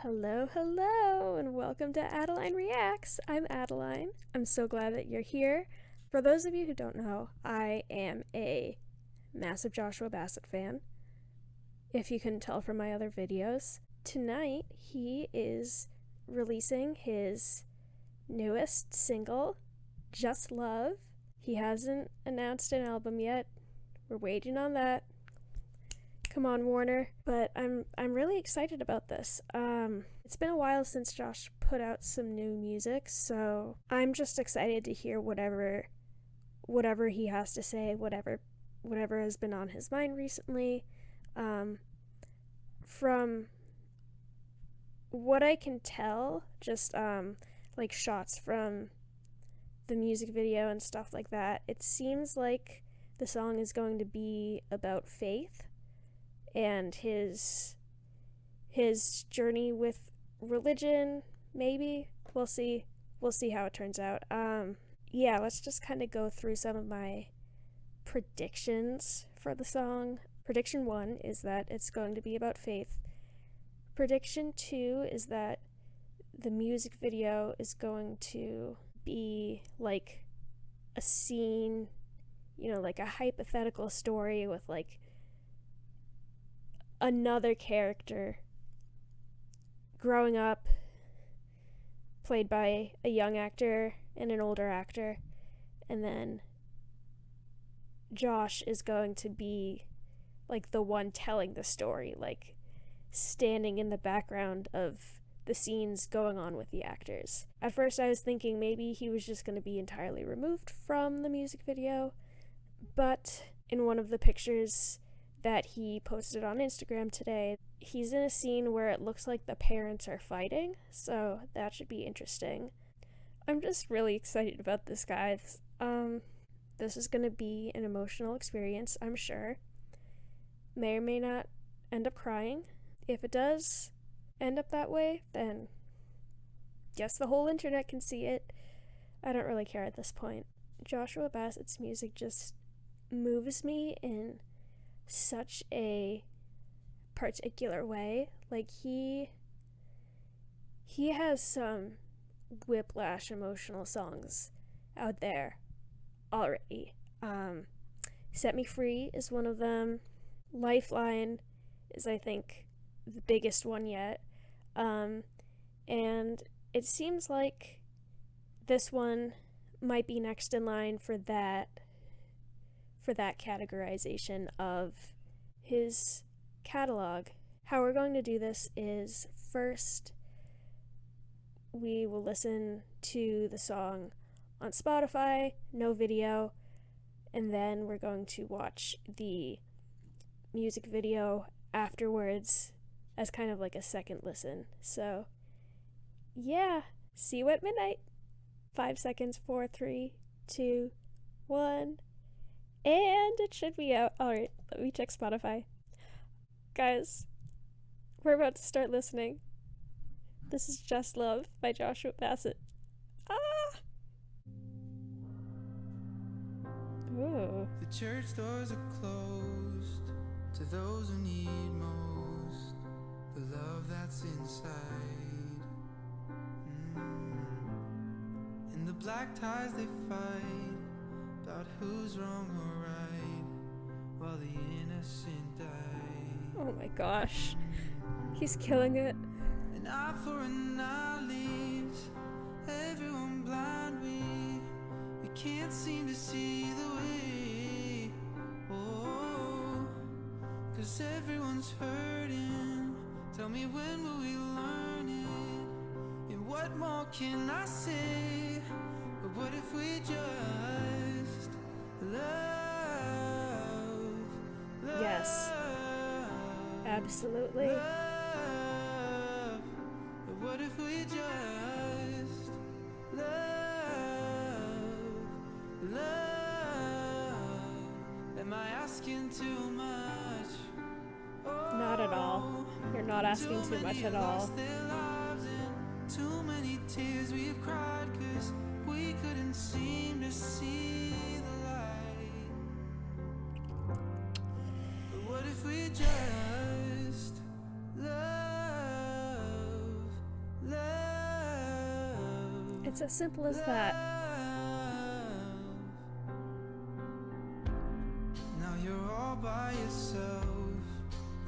Hello, hello, and welcome to Adeline Reacts. I'm Adeline. I'm so glad that you're here. For those of you who don't know, I am a massive Joshua Bassett fan, if you couldn't tell from my other videos. Tonight, he is releasing his newest single, Just Love. He hasn't announced an album yet. We're waiting on that. Come on, Warner. But I'm really excited about this. It's been a while since Josh put out some new music, so I'm just excited to hear whatever he has to say, whatever has been on his mind recently. From what I can tell, just like shots from the music video and stuff like that, it seems like the song is going to be about faith and his journey with religion. Maybe we'll see how it turns out. Yeah, let's just kind of go through some of my predictions for the song. Prediction 1 is that it's going to be about faith. Prediction 2 is that the music video is going to be like a scene, like a hypothetical story with like another character growing up, played by a young actor and an older actor, and then Josh is going to be like the one telling the story, like standing in the background of the scenes going on with the actors. At first I was thinking maybe he was just going to be entirely removed from the music video, but in one of the pictures that he posted on Instagram today, he's in a scene where it looks like the parents are fighting, so that should be interesting. I'm just really excited about this, guys. This is gonna be an emotional experience, I'm sure. May or may not end up crying. If it does end up that way, then guess the whole internet can see it. I don't really care at this point. Joshua Bassett's music just moves me in such a particular way. Like he has some whiplash emotional songs out there already. Set Me Free is one of them. Lifeline is, I think, the biggest one yet. And it seems like this one might be next in line for that categorization of his catalog. How we're going to do this is, first we will listen to the song on Spotify, no video, and then we're going to watch the music video afterwards as kind of like a second listen. So yeah, see you at midnight. 5 seconds, 4, 3, 2, 1. And it should be out. Alright, let me check Spotify. Guys, we're about to start listening. This is Just Love by Joshua Bassett. Ooh. The church doors are closed to those who need most the love that's inside. And the black ties they fight about who's wrong or right, while the innocent die. Oh my gosh, he's killing it. An eye for an eye leaves everyone blind. We can't seem to see the way. Oh, 'cause everyone's hurting. Tell me, when will we learn it? And what more can I say? But what if we just love? Yes, absolutely. Love. But what if we just love? Am I asking too much? Oh, Not at all. You're not asking too much at all. Too many tears we've cried 'cause we couldn't seem to see the light. But what if we just love? It's as simple as that. Now you're all by yourself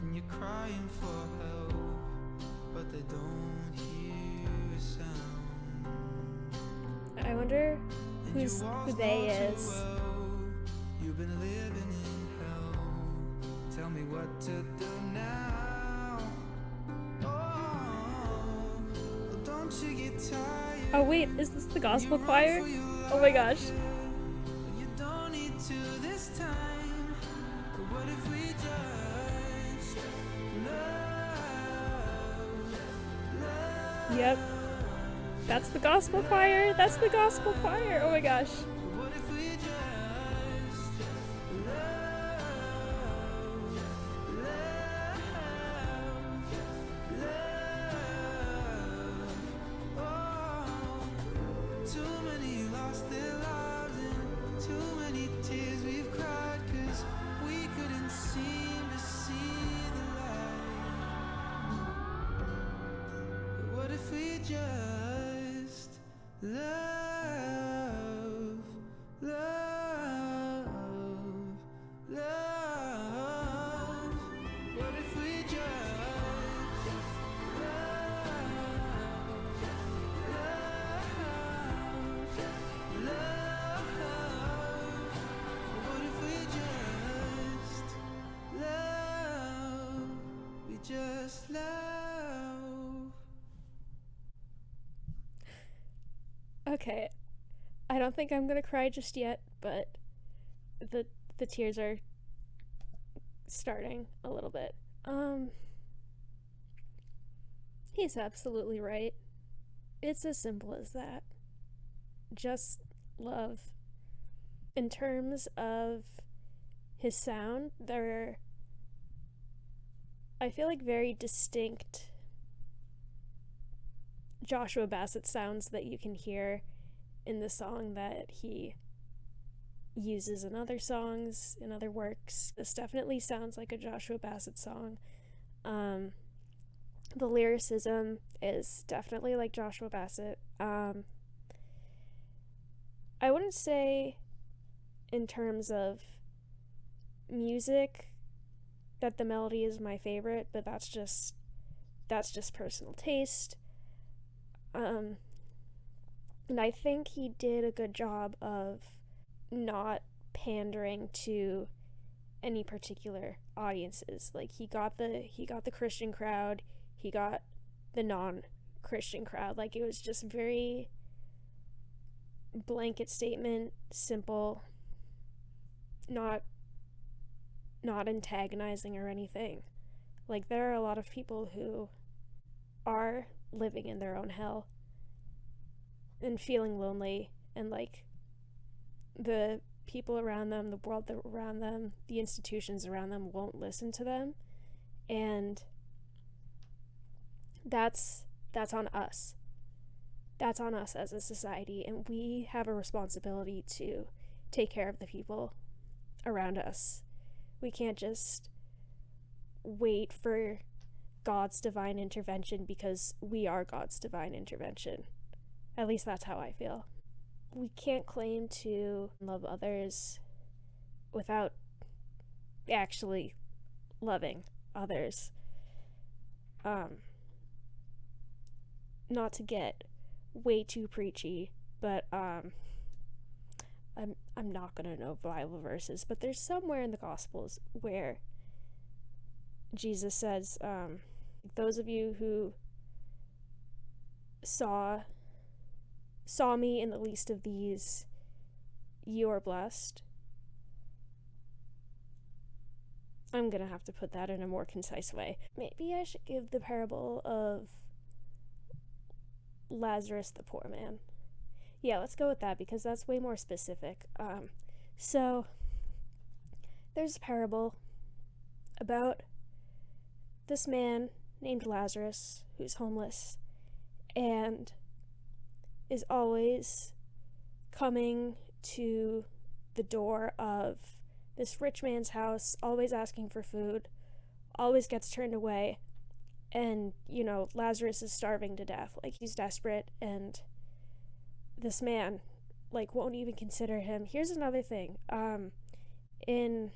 and you're crying for help, but they don't hear a sound. I wonder And who they is. You've been living in hell. Tell me what to do now. Oh, don't you get tired? Oh wait, is this the gospel choir? Oh my gosh. You don't need to this time. But what if we just love? Yep. That's the gospel choir. That's the gospel choir. Oh my gosh. What if we just too many lost their lives and too many tears we've cried, 'cause we couldn't seem to see the light. But what if we just love, love, love? What if we just just love? Okay. I don't think I'm gonna cry just yet, but the tears are starting a little bit. He's absolutely right. It's as simple as that. Just love. In terms of his sound, there are, I feel like, very distinct Joshua Bassett sounds that you can hear in the song that he uses in other songs, in other works. This definitely sounds like a Joshua Bassett song. The lyricism is definitely like Joshua Bassett. I wouldn't say in terms of music that the melody is my favorite, but that's just personal taste. And I think he did a good job of not pandering to any particular audiences. Like he got the Christian crowd, he got the non-Christian crowd. Like it was just very blanket statement, simple, not antagonizing or anything. Like there are a lot of people who are living in their own hell and feeling lonely, and like the people around them, the world around them, the institutions around them won't listen to them, and that's on us. That's on us as a society, and we have a responsibility to take care of the people around us. We can't just wait for God's divine intervention because we are God's divine intervention. At least that's how I feel. We can't claim to love others without actually loving others. Not to get way too preachy, but I'm not gonna know Bible verses, but there's somewhere in the Gospels where Jesus says, those of you who saw me in the least of these, you are blessed. I'm gonna have to put that in a more concise way. Maybe I should give the parable of Lazarus the poor man. Yeah, let's go with that because that's way more specific. So there's a parable about this man named Lazarus who's homeless and is always coming to the door of this rich man's house, always asking for food, always gets turned away. And, Lazarus is starving to death. Like, he's desperate, and this man, like, won't even consider him. Here's another thing. In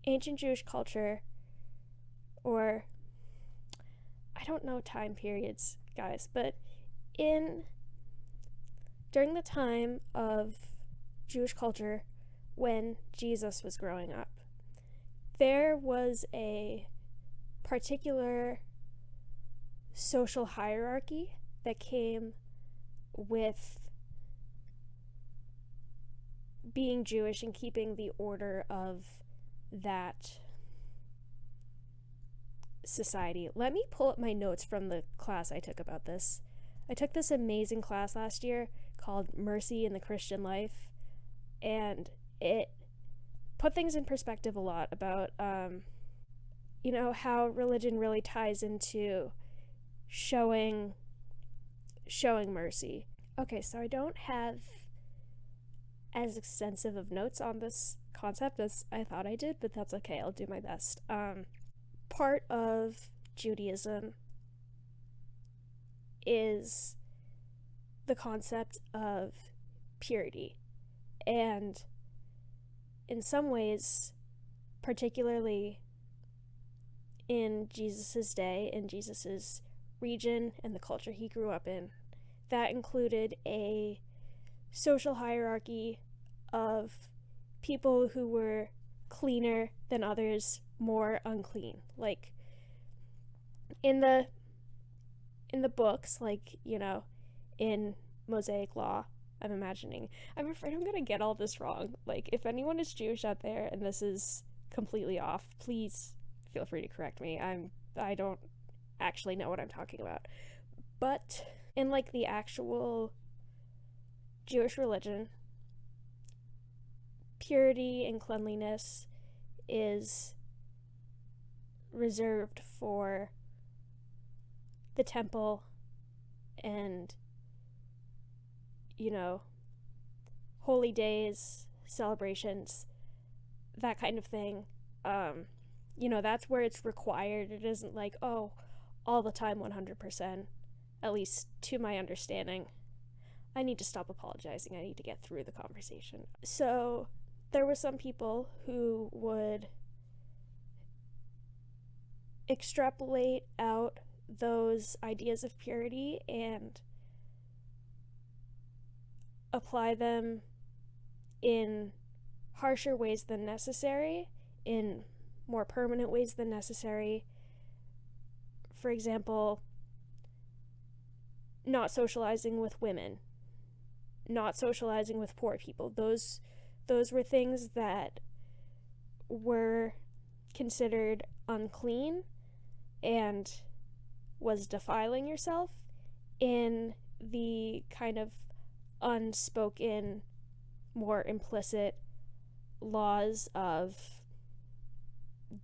ancient Jewish culture, or I don't know time periods, guys, but during the time of Jewish culture when Jesus was growing up, there was a particular social hierarchy that came with being Jewish and keeping the order of that society. Let me pull up my notes from the class I took about this. I took this amazing class last year called Mercy in the Christian Life, and it put things in perspective a lot about how religion really ties into showing mercy. Okay, so I don't have as extensive of notes on this concept as I thought I did, but that's okay. I'll do my best. Part of Judaism is the concept of purity, and in some ways, particularly in Jesus's day, in Jesus's region and the culture he grew up in, that included a social hierarchy of people who were cleaner than others, more unclean. Like in the books, like, in Mosaic law, I'm afraid I'm gonna get all this wrong. Like, if anyone is Jewish out there and this is completely off, please feel free to correct me. I don't actually know what I'm talking about. But in, like, the actual Jewish religion, purity and cleanliness is reserved for the temple and, holy days, celebrations, that kind of thing. That's where it's required. It isn't like, oh, all the time 100%, at least to my understanding. I need to stop apologizing. I need to get through the conversation. So there were some people who would extrapolate out those ideas of purity and apply them in harsher ways than necessary, in more permanent ways than necessary. For example, not socializing with women, not socializing with poor people. Those were things that were considered unclean and was defiling yourself in the kind of unspoken, more implicit laws of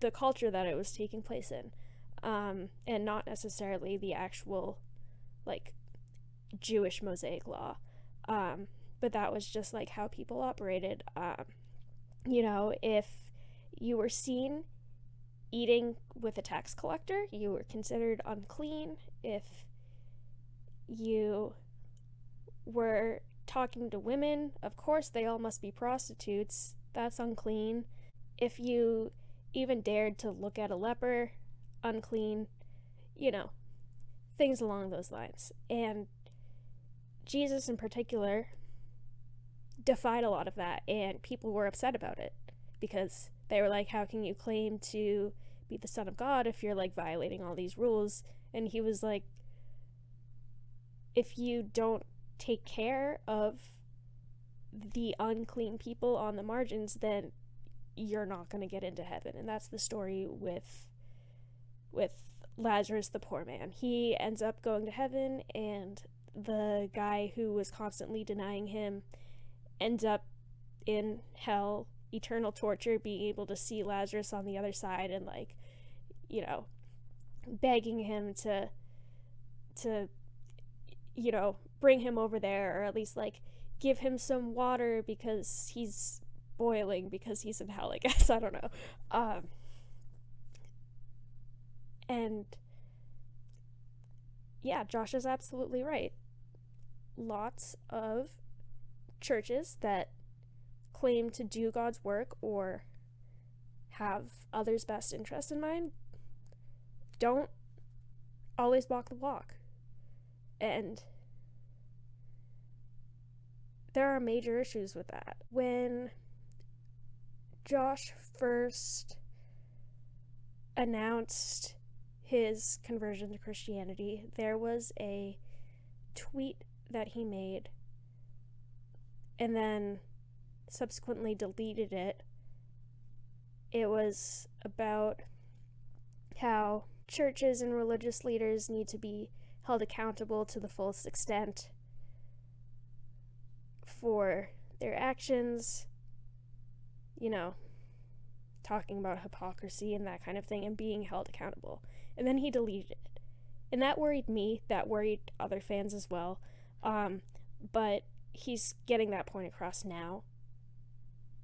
the culture that it was taking place in, and not necessarily the actual, like, Jewish Mosaic law. But that was just, like, how people operated. If you were seen eating with a tax collector, you were considered unclean. If you were talking to women, of course they all must be prostitutes. That's unclean. If you even dared to look at a leper, unclean. Things along those lines. And Jesus in particular defied a lot of that, and people were upset about it because they were like, how can you claim to be the Son of God if you're, like, violating all these rules? And he was like, if you don't take care of the unclean people on the margins, then you're not going to get into heaven. And that's the story with Lazarus, the poor man. He ends up going to heaven, and the guy who was constantly denying him ends up in hell, eternal torture, being able to see Lazarus on the other side and, like, begging him to bring him over there, or at least, like, give him some water because he's boiling because he's in hell, I guess. I don't know. And yeah, Josh is absolutely right. Lots of churches that claim to do God's work or have others' best interest in mind don't always walk the walk. And there are major issues with that. When Josh first announced his conversion to Christianity, there was a tweet that he made and then subsequently deleted it. It was about how churches and religious leaders need to be held accountable to the fullest extent for their actions, you know, talking about hypocrisy and that kind of thing, and being held accountable. And then he deleted it. And that worried me, that worried other fans as well. But he's getting that point across now,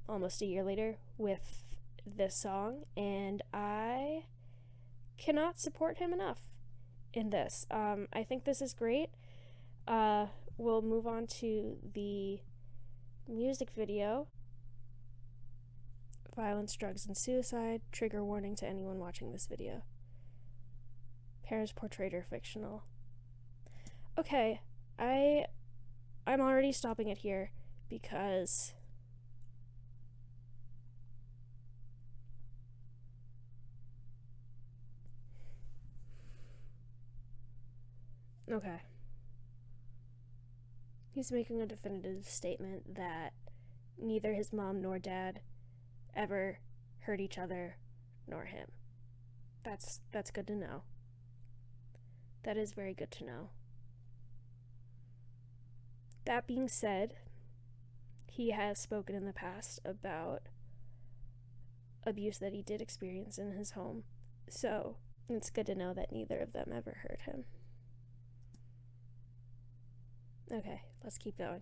almost a year later, with this song, and I cannot support him enough in this. I think this is great. We'll move on to the music video. Violence, drugs, and suicide. Trigger warning to anyone watching this video. Parents portrayed are fictional. Okay, I'm already stopping it here because okay. He's making a definitive statement that neither his mom nor dad ever hurt each other nor him. That's good to know. That is very good to know. That being said, he has spoken in the past about abuse that he did experience in his home. So it's good to know that neither of them ever hurt him. Okay, let's keep going.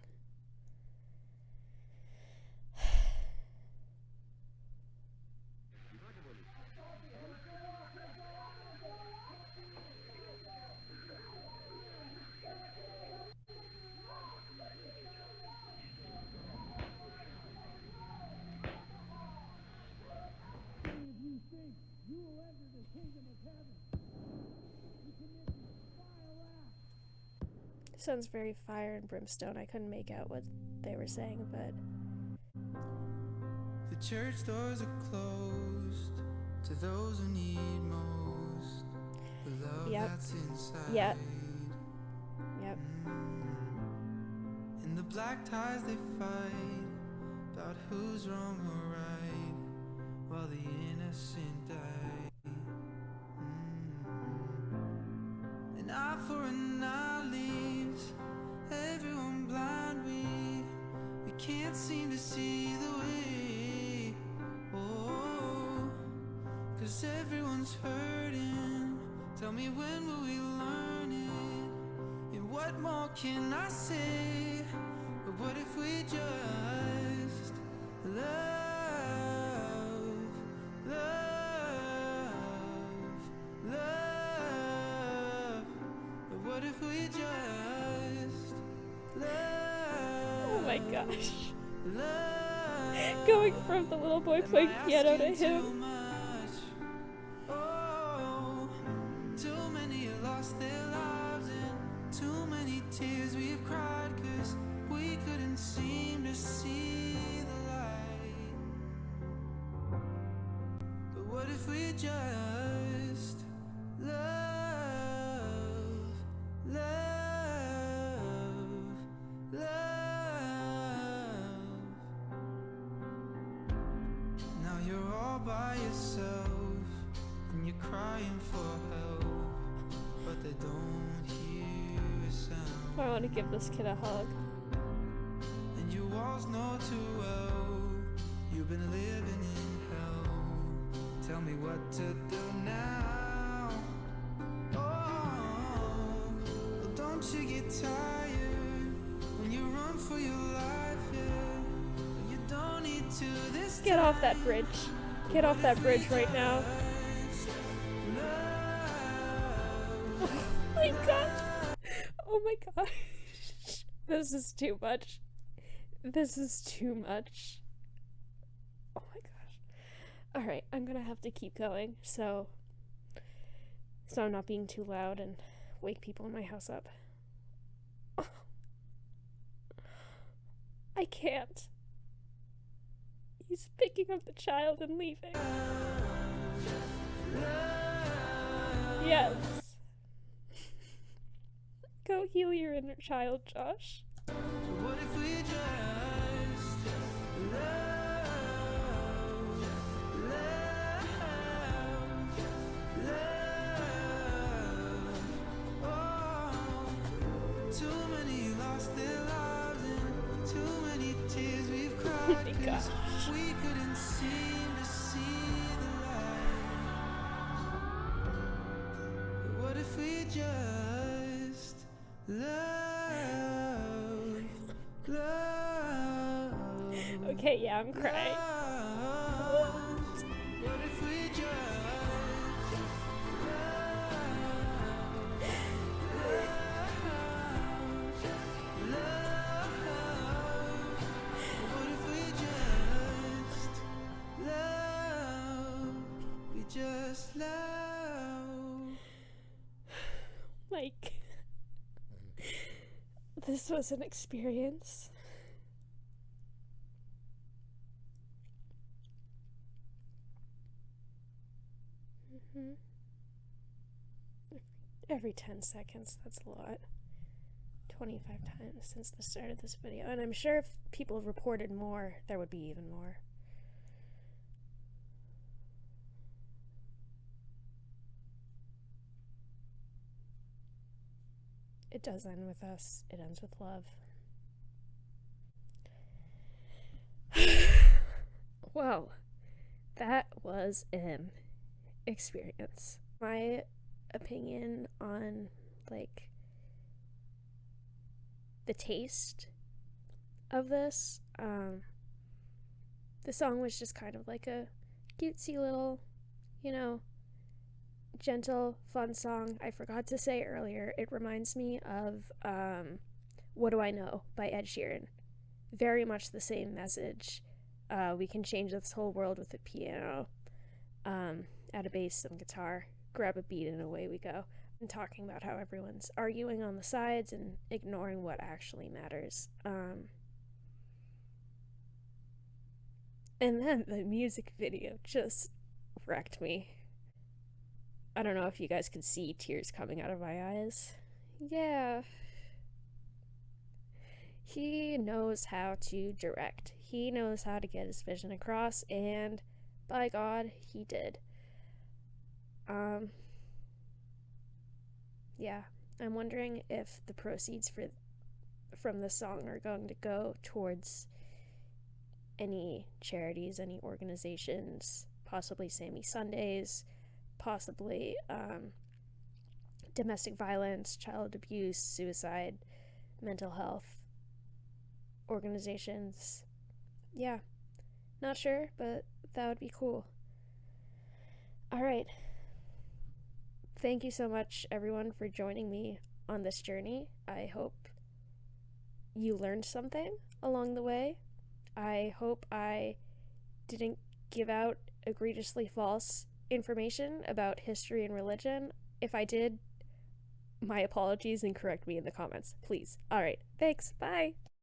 Sounds very fire and brimstone. I couldn't make out what they were saying, but the church doors are closed to those who need most the love that's inside. Yep. In the black ties they fight about who's wrong or right while the innocent die. An eye for an eye leaves everyone blind. We can't seem to see the way. Oh, 'cause everyone's hurting. Tell me, when will we learn it? And what more can I say? But what if we just love, love, love? But what if we just love? oh my gosh. Love. Going from the little boy playing piano to him. Oh, too many have lost their lives and too many tears we've cried 'cause we couldn't seem to see the light. But what if we just love, love, love? Now you're all by yourself and you're crying for help, but they don't hear a sound. I want to give this kid a hug. And your walls know too well you've been living in hell. Tell me what to do now. Oh, well, don't you get tired when you run for your life, yeah. You don't need to this Get off that bridge. Get off that bridge right now. love, Oh my god. my gosh. This is too much. This is too much. Oh my gosh. Alright, I'm gonna have to keep going, so I'm not being too loud and wake people in my house up. I can't. He's picking up the child and leaving. Yes. Go heal your inner child, Josh. What if we just love, oh, too many lost their lives and too many tears we've cried, 'cause we couldn't seem to see the light. What if we just love, love? Okay, yeah, I'm crying. What if we just what if we just love? Like, this was an experience. Every 10 seconds, that's a lot. 25 times since the start of this video. And I'm sure if people reported more, there would be even more. It does end with us. It ends with love. Well, that was an experience. My opinion on, like, the taste of this, the song was just kind of like a cutesy little, gentle, fun song. I forgot to say earlier, it reminds me of What Do I Know by Ed Sheeran. Very much the same message. We can change this whole world with a piano, add a bass, some guitar, grab a beat, and away we go. And talking about how everyone's arguing on the sides and ignoring what actually matters. And then the music video just wrecked me. I don't know if you guys could see tears coming out of my eyes. Yeah. He knows how to direct. He knows how to get his vision across, and by God, he did. Yeah, I'm wondering if the proceeds from the song are going to go towards any charities, any organizations, possibly Sammy Sundays, possibly domestic violence, child abuse, suicide, mental health organizations. Yeah, not sure, but that would be cool. Alright. Thank you so much, everyone, for joining me on this journey. I hope you learned something along the way. I hope I didn't give out egregiously false information about history and religion. If I did, my apologies, and correct me in the comments, please. Alright, thanks, bye!